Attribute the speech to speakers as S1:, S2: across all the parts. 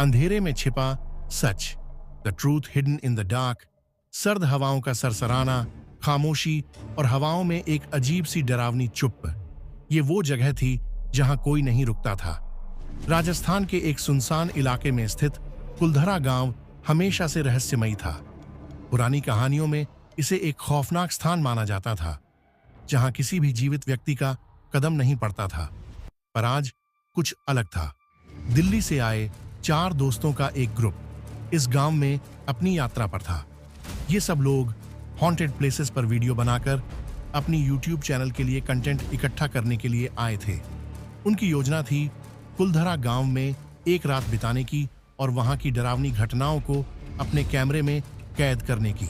S1: अंधेरे में छिपा सच, the truth hidden in the dark. सर्द हवाओं का सरसराना, खामोशी और हवाओं में एक अजीब सी डरावनी चुप। ये वो जगह थी जहां कोई नहीं रुकता था। राजस्थान के एक सुनसान इलाके में स्थित कुलधरा गांव हमेशा से रहस्यमयी था। पुरानी कहानियों में इसे एक खौफनाक स्थान माना जाता था, जहां किसी भी जीवित व्यक्ति का कदम नहीं पड़ता था। पर आज कुछ अलग था। दिल्ली से आए 4 दोस्तों का एक ग्रुप इस गांव में अपनी यात्रा पर था। ये सब लोग हॉन्टेड प्लेसेस पर वीडियो बनाकर अपनी यूट्यूब चैनल के लिए कंटेंट इकट्ठा करने के लिए आए थे। उनकी योजना थी कुलधरा गांव में एक रात बिताने की और वहां की डरावनी घटनाओं को अपने कैमरे में कैद करने की।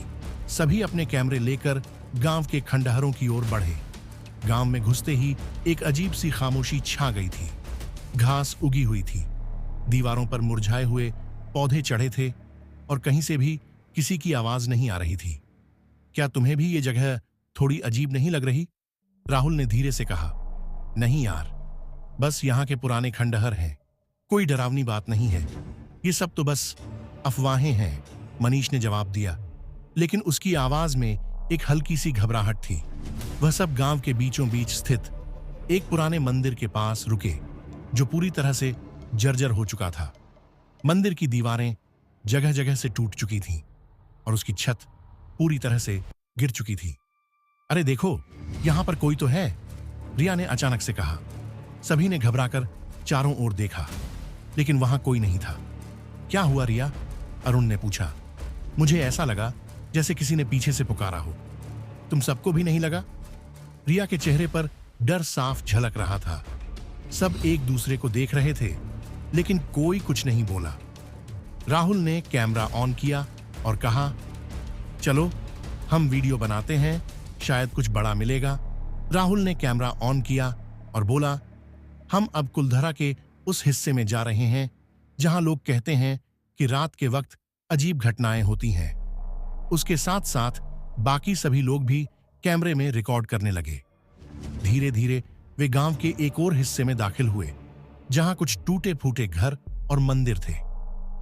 S1: सभी अपने कैमरे लेकर गांव के खंडहरों की ओर बढ़े। गांव में घुसते ही एक अजीब सी खामोशी छा गई थी। घास उगी हुई थी, दीवारों पर मुरझाए हुए पौधे चढ़े थे और कहीं से भी किसी की आवाज नहीं आ रही थी। क्या तुम्हें भी ये जगह थोड़ी अजीब नहीं लग रही? राहुल ने धीरे से कहा। नहीं यार, बस यहाँ के पुराने खंडहर हैं, कोई डरावनी बात नहीं है। ये सब तो बस अफवाहें हैं, मनीष ने जवाब दिया। लेकिन उसकी आवाज में एक हल्की सी घबराहट थी। वह सब गांव के बीचों बीच स्थित एक पुराने मंदिर के पास रुके, जो पूरी तरह से जर्जर हो चुका था। मंदिर की दीवारें जगह जगह से टूट चुकी थीं और उसकी छत पूरी तरह से गिर चुकी थी। अरे देखो, यहां पर कोई तो है, रिया ने अचानक से कहा। सभी ने घबराकर चारों ओर देखा, लेकिन वहां कोई नहीं था। क्या हुआ रिया? अरुण ने पूछा। मुझे ऐसा लगा जैसे किसी ने पीछे से पुकारा हो। तुम सबको भी नहीं लगा? रिया के चेहरे पर डर साफ झलक रहा था। सब एक दूसरे को देख रहे थे, लेकिन कोई कुछ नहीं बोला। राहुल ने कैमरा ऑन किया और कहा, चलो हम वीडियो बनाते हैं, शायद कुछ बड़ा मिलेगा। राहुल ने कैमरा ऑन किया और बोला, हम अब कुलधरा के उस हिस्से में जा रहे हैं जहां लोग कहते हैं कि रात के वक्त अजीब घटनाएं होती हैं। उसके साथ साथ बाकी सभी लोग भी कैमरे में रिकॉर्ड करने लगे। धीरे धीरे वे गांव के एक और हिस्से में दाखिल हुए, जहां कुछ टूटे फूटे घर और मंदिर थे।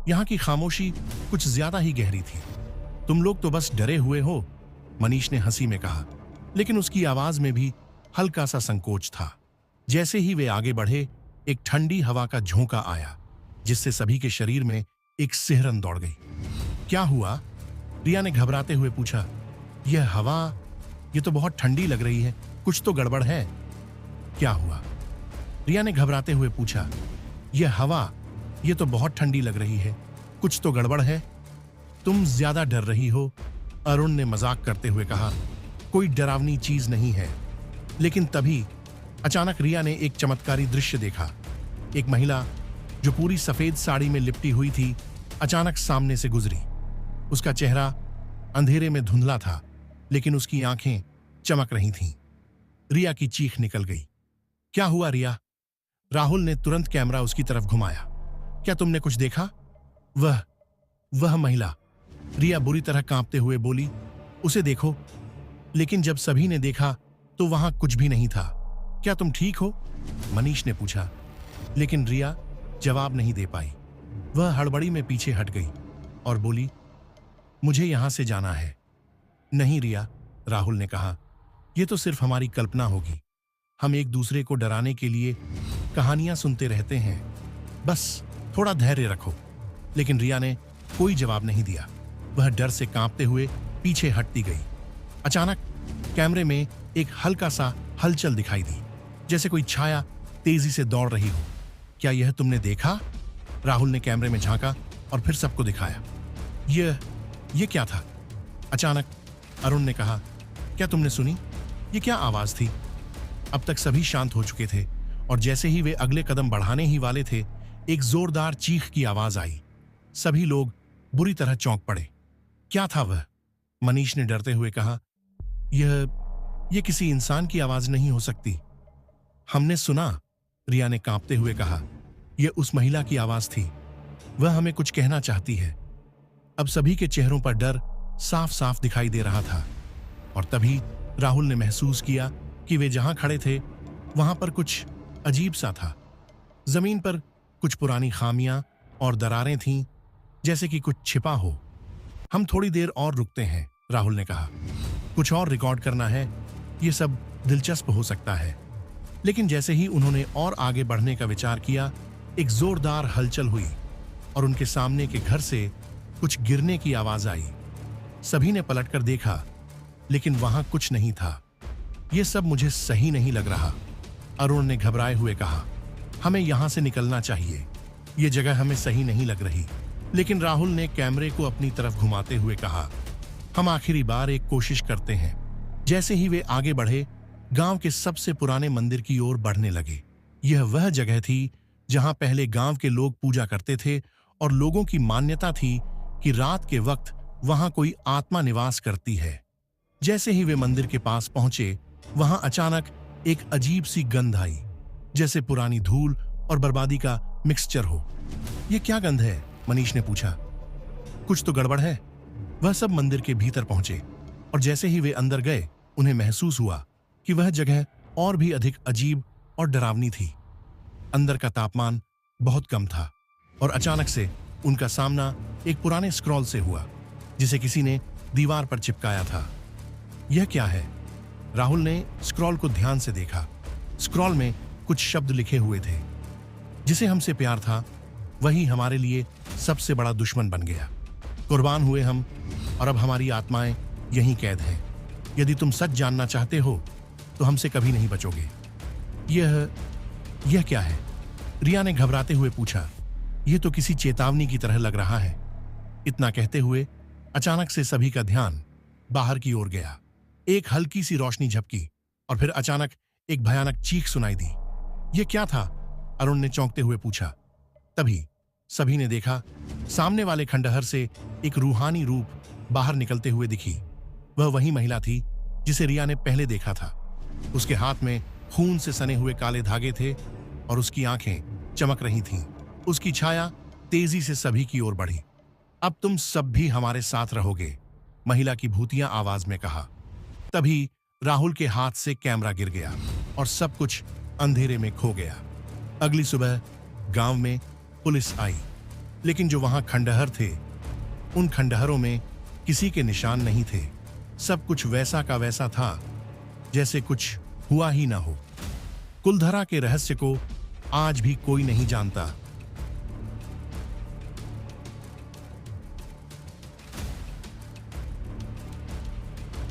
S1: यहां की खामोशी कुछ ज्यादा ही गहरी थी। तुम लोग तो बस डरे हुए हो, मनीष ने हंसी में कहा, लेकिन उसकी आवाज में भी हल्का सा संकोच था। जैसे ही वे आगे बढ़े, एक ठंडी हवा का झोंका आया, जिससे सभी के शरीर में एक सिहरन दौड़ गई। क्या हुआ? रिया ने घबराते हुए पूछा। यह हवा, ये तो बहुत ठंडी लग रही है, कुछ तो गड़बड़ है। क्या हुआ? रिया ने घबराते हुए पूछा। यह हवा, ये तो बहुत ठंडी लग रही है, कुछ तो गड़बड़ है। तुम ज्यादा डर रही हो, अरुण ने मजाक करते हुए कहा। कोई डरावनी चीज नहीं है। लेकिन तभी अचानक रिया ने एक चमत्कारी दृश्य देखा। एक महिला जो पूरी सफेद साड़ी में लिपटी हुई थी, अचानक सामने से गुजरी। उसका चेहरा अंधेरे में धुंधला था, लेकिन उसकी आंखें चमक रही थीं। रिया की चीख निकल गई। क्या हुआ रिया? राहुल ने तुरंत कैमरा उसकी तरफ घुमाया। क्या तुमने कुछ देखा? वह महिला, रिया बुरी तरह कांपते हुए बोली। उसे देखो। लेकिन जब सभी ने देखा तो वहां कुछ भी नहीं था। क्या तुम ठीक हो? मनीष ने पूछा। लेकिन रिया जवाब नहीं दे पाई। वह हड़बड़ी में पीछे हट गई और बोली, मुझे यहां से जाना है। नहीं रिया, राहुल ने कहा, यह तो सिर्फ हमारी कल्पना होगी। हम एक दूसरे को डराने के लिए कहानियां सुनते रहते हैं, बस थोड़ा धैर्य रखो। लेकिन रिया ने कोई जवाब नहीं दिया। वह डर से कांपते हुए पीछे हटती गई। अचानक कैमरे में एक हल्का सा हलचल दिखाई दी, जैसे कोई छाया तेजी से दौड़ रही हो। क्या यह तुमने देखा? राहुल ने कैमरे में झांका और फिर सबको दिखाया। यह क्या था? अचानक अरुण ने कहा। क्या तुमने सुनी? ये क्या आवाज थी? अब तक सभी शांत हो चुके थे और जैसे ही वे अगले कदम बढ़ाने ही वाले थे, एक जोरदार चीख की आवाज आई। सभी लोग बुरी तरह चौंक पड़े। क्या था वह? मनीष ने डरते हुए कहा। यह किसी इंसान की आवाज नहीं हो सकती। हमने सुना, रिया ने कांपते हुए कहा। यह उस महिला की आवाज थी। वह हमें कुछ कहना चाहती है। अब सभी के चेहरों पर डर साफ साफ दिखाई दे रहा था। और तभी राहुल ने महसूस किया कि वे जहां खड़े थे वहां पर कुछ अजीब सा था। जमीन पर कुछ पुरानी खामियां और दरारें थीं, जैसे कि कुछ छिपा हो। हम थोड़ी देर और रुकते हैं, राहुल ने कहा। कुछ और रिकॉर्ड करना है, ये सब दिलचस्प हो सकता है। लेकिन जैसे ही उन्होंने और आगे बढ़ने का विचार किया, एक जोरदार हलचल हुई और उनके सामने के घर से कुछ गिरने की आवाज आई। सभी ने पलटकर देखा, लेकिन वहां कुछ नहीं था। यह सब मुझे सही नहीं लग रहा, अरुण ने घबराए हुए कहा। हमें यहां से निकलना चाहिए, यह जगह हमें सही नहीं लग रही। लेकिन राहुल ने कैमरे को अपनी तरफ घुमाते हुए कहा, हम आखिरी बार एक कोशिश करते हैं। जैसे ही वे आगे बढ़े, गांव के सबसे पुराने मंदिर की ओर बढ़ने लगे। यह वह जगह थी जहां पहले गांव के लोग पूजा करते थे और लोगों की मान्यता थी कि रात के वक्त वहां कोई आत्मा निवास करती है। जैसे ही वे मंदिर के पास पहुंचे, वहां अचानक एक अजीब सी गंध आई, जैसे पुरानी धूल और बर्बादी का मिक्सचर हो। यह क्या गंध है? मनीष ने पूछा। कुछ तो गड़बड़ है। वह सब मंदिर के भीतर पहुंचे और जैसे ही वे अंदर गए, उन्हें महसूस हुआ कि वह जगह और भी अधिक अजीब और डरावनी थी। अंदर का तापमान बहुत कम था और अचानक से उनका सामना एक पुराने स्क्रॉल से हुआ, जिसे किसी ने दीवार पर चिपकाया था। यह क्या है? राहुल ने स्क्रॉल को ध्यान से देखा। स्क्रॉल में कुछ शब्द लिखे हुए थे, जिसे हमसे प्यार था वही हमारे लिए सबसे बड़ा दुश्मन बन गया। कुर्बान हुए हम और अब हमारी आत्माएं यहीं कैद हैं। यदि तुम सच जानना चाहते हो तो हमसे कभी नहीं बचोगे। यह क्या है? रिया ने घबराते हुए पूछा। यह तो किसी चेतावनी की तरह लग रहा है। इतना कहते हुए अचानक से सभी का ध्यान बाहर की ओर गया। एक हल्की सी रोशनी झपकी और फिर अचानक एक भयानक चीख सुनाई दी। यह क्या था? अरुण ने चौंकते हुए पूछा। तभी सभी ने देखा, सामने वाले खंडहर से एक रूहानी रूप बाहर निकलते हुए दिखी। वह वही महिला थी जिसे रिया ने पहले देखा था। उसके हाथ में खून से सने हुए काले धागे थे और उसकी आंखें चमक रही थीं। उसकी छाया तेजी से सभी की ओर बढ़ी। अब तुम सब भी हमारे साथ रहोगे, महिला की भूतिया आवाज में कहा। तभी राहुल के हाथ से कैमरा गिर गया और सब कुछ अंधेरे में खो गया। अगली सुबह गांव में पुलिस आई, लेकिन जो वहां खंडहर थे, उन खंडहरों में किसी के निशान नहीं थे। सब कुछ वैसा का वैसा था, जैसे कुछ हुआ ही ना हो। कुलधरा के रहस्य को आज भी कोई नहीं जानता।